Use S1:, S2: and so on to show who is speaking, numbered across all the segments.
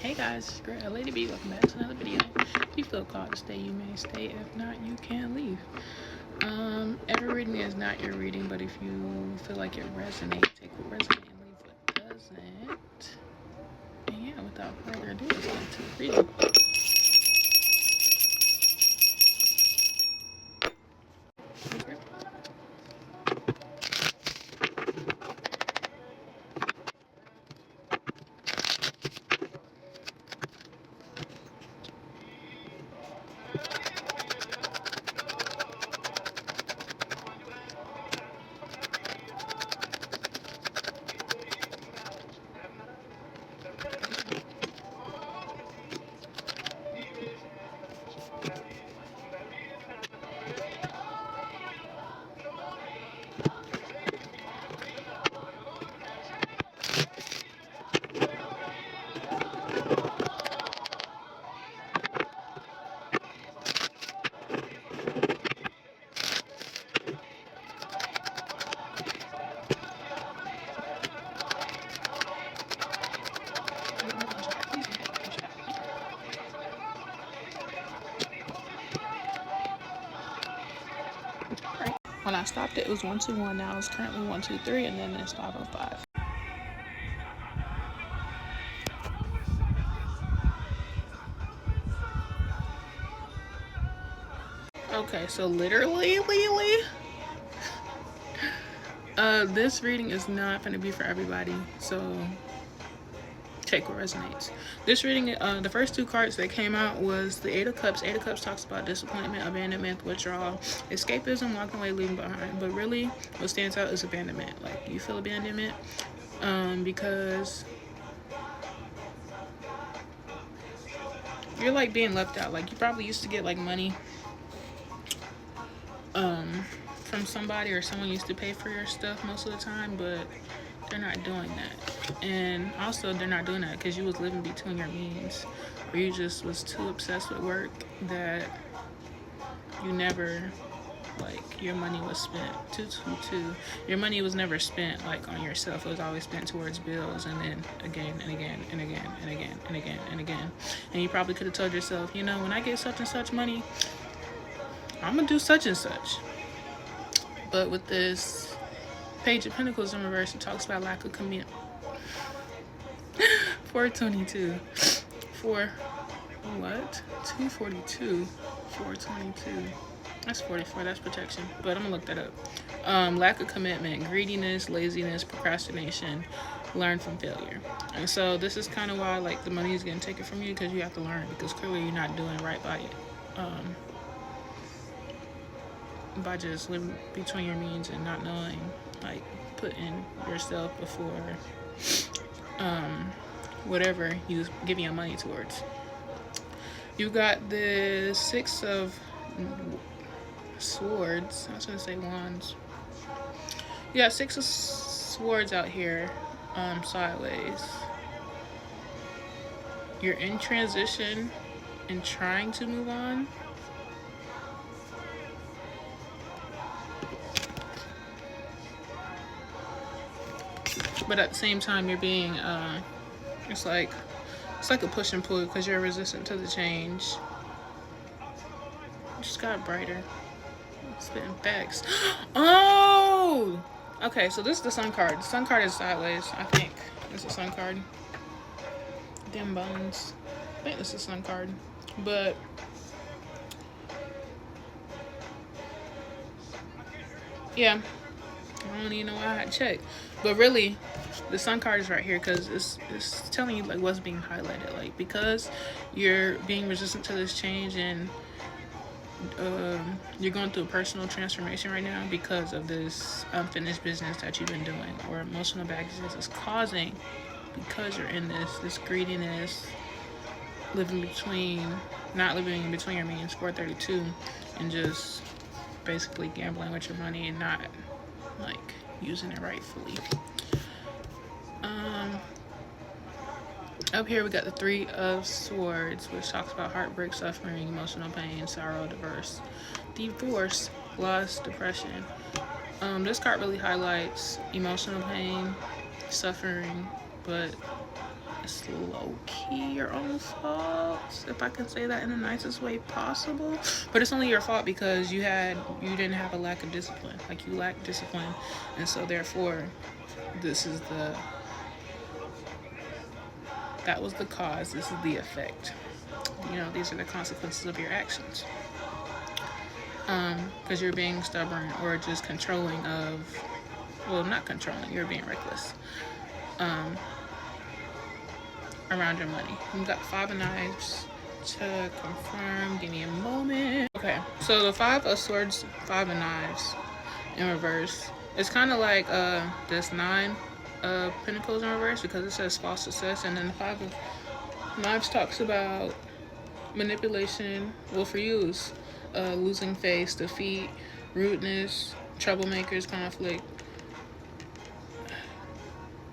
S1: Hey guys, it's Greg, Lady B. Welcome back to another video. If you feel called to stay, you may stay. If not, you can leave. Every reading is not your reading, but if you feel like it resonates, take what resonates and leave what doesn't. And yeah, without further ado, let's get into the reading. When I stopped it was 121. Now it's currently 123, and then it's 505. Okay, so literally, this reading is not going to be for everybody. So take what resonates. This reading, the first two cards that came out was the Eight of Cups. Eight of Cups talks about disappointment, abandonment, withdrawal, escapism, walking away, leaving behind. But really, what stands out is abandonment. Like, you feel abandonment because you're like being left out. Like, you probably used to get like money from somebody, or someone used to pay for your stuff most of the time, but they're not doing that. And also they're not doing that because you was living between your means, or you just was too obsessed with work that you never, like, your money was spent your money was never spent like on yourself. It was always spent towards bills, and then again and again and again and again and again and again. And you probably could have told yourself, you know, when I get such and such money, I'm gonna do such and such. But with this Page of Pentacles in reverse, it talks about lack of commitment. 422. 242. 422. That's 44. That's protection. But I'm gonna look that up. Lack of commitment, greediness, laziness, procrastination. Learn from failure. And so this is kind of why, like, the money is getting taken from you, because you have to learn, because clearly you're not doing right by it. By just living between your means and not knowing, like, putting yourself before whatever you giving your money towards. You got the Six of Swords. I was gonna say wands. You got Six of Swords out here, sideways. You're in transition and trying to move on. But at the same time, you're being, it's like a push and pull, because you're resistant to the change. It just got brighter. Spitting facts. Oh! Okay, so this is the Sun card. The Sun card is sideways, I think. It's the Sun card. Dim bones. I think this is the Sun card. But yeah, I don't even know why I had to check. But really, the Sun card is right here because it's telling you, like, what's being highlighted. Like, because you're being resistant to this change, and you're going through a personal transformation right now because of this unfinished business that you've been doing, or emotional baggage is causing, because you're in this greediness, not living in between your means, 432, and just basically gambling with your money and not, like, using it rightfully. Up here we got the Three of Swords, which talks about heartbreak, suffering, emotional pain, sorrow, divorce, loss, depression. This card really highlights emotional pain, suffering, but it's low-key your own fault, if I can say that in the nicest way possible. But it's only your fault because you didn't have a lack of discipline. Like, you lack discipline, and so therefore that was the cause, this is the effect. These are the consequences of your actions. Because you're being stubborn or just controlling not controlling, you're being reckless around your money. We've got 5 of knives to confirm. Give me a moment. Okay, so the 5 of swords, 5 of knives in reverse. It's kind of like this 9 of pentacles in reverse because it says false success, and then the 5 of knives talks about manipulation. Well, for you, it's losing face, defeat, rudeness, troublemakers, conflict,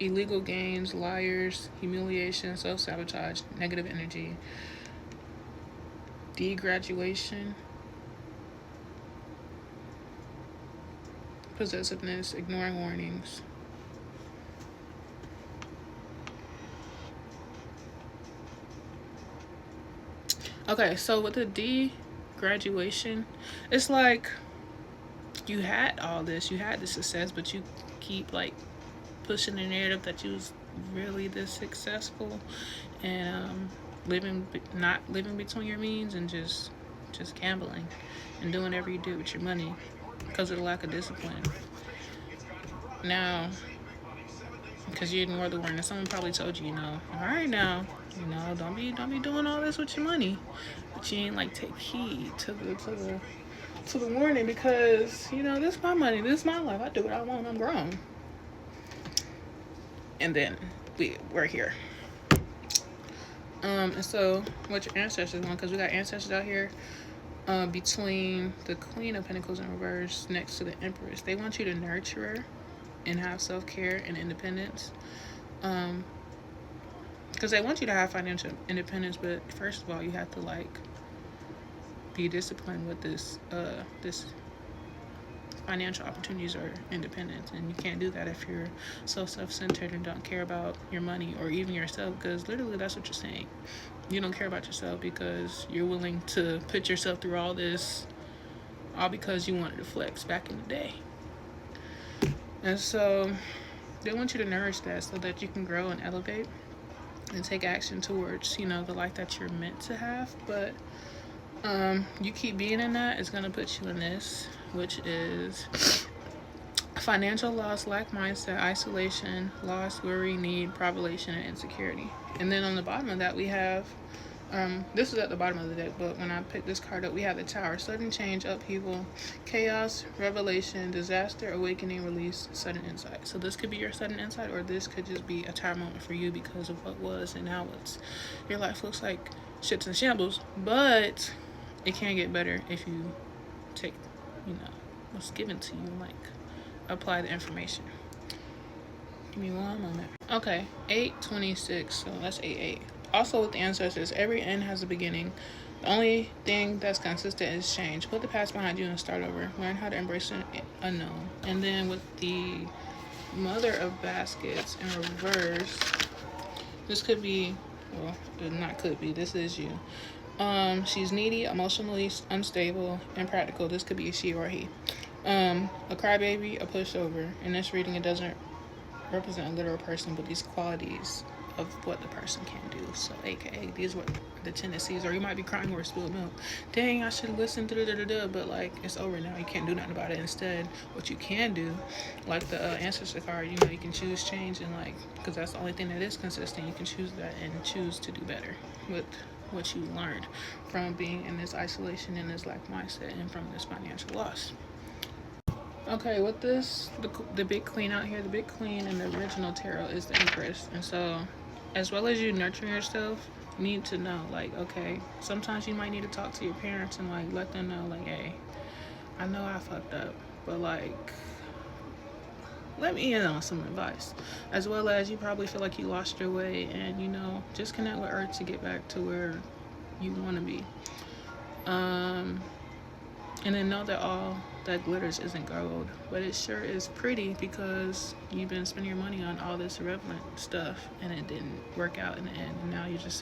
S1: illegal gains, liars, humiliation, self-sabotage, negative energy, degraduation, possessiveness, ignoring warnings. Okay, so with the degraduation, it's like you had all this, you had the success, but you keep like pushing the narrative that you was really this successful, and not living between your means, and just gambling and doing whatever you do with your money because of the lack of discipline. Now, because you ignored the warning, someone probably told you, all right now, don't be doing all this with your money, but you ain't like take heed to the warning because this is my money, this is my life, I do what I want, I'm grown. And then we're here. And so what your ancestors want, because we got ancestors out here between the Queen of Pentacles in reverse next to the Empress. They want you to nurture and have self-care and independence, because they want you to have financial independence, but first of all you have to like be disciplined with this financial opportunities or independence, and you can't do that if you're so self-centered and don't care about your money or even yourself, because literally that's what you're saying. You don't care about yourself because you're willing to put yourself through all this all because you wanted to flex back in the day. And so they want you to nourish that so that you can grow and elevate and take action towards the life that you're meant to have. But you keep being in that, it's going to put you in this, which is financial loss, lack mindset, isolation, loss, worry, need, privation, and insecurity. And then on the bottom of that we have this is at the bottom of the deck, but when I picked this card up, we have the Tower. Sudden change, upheaval, chaos, revelation, disaster, awakening, release, sudden insight. So this could be your sudden insight, or this could just be a Tower moment for you because of what was and now your life looks like shit's in shambles. But it can get better if you take what's given to you, like apply the information. Give me one moment. Okay, 826, so that's 8-8. Also with the ancestors, every end has a beginning. The only thing that's consistent is change. Put the past behind you and start over. Learn how to embrace the unknown. And then with the Mother of Baskets in reverse, this could be, well, not could be, this is you. She's needy, emotionally unstable, impractical. This could be a she or a he. A crybaby, a pushover. In this reading, it doesn't represent a literal person, but these qualities of what the person can do. So aka these were the tendencies. Or you might be crying over spilled milk. Dang, I should have listened to but like it's over now, you can't do nothing about it. Instead, what you can do, like the ancestor card, you can choose change, and like, because that's the only thing that is consistent, you can choose that and choose to do better with what you learned from being in this isolation and this lack mindset and from this financial loss. Okay, with this, the big queen out here, the big queen in the original tarot is the Empress. And so as well as you nurturing yourself, you need to know, like, okay, sometimes you might need to talk to your parents and like let them know, like, hey, I know I fucked up, but like let me in on some advice. As well as you probably feel like you lost your way, and just connect with Earth to get back to where you want to be. And then know that all that glitters isn't gold, but it sure is pretty because you've been spending your money on all this irrelevant stuff and it didn't work out in the end. And now you're just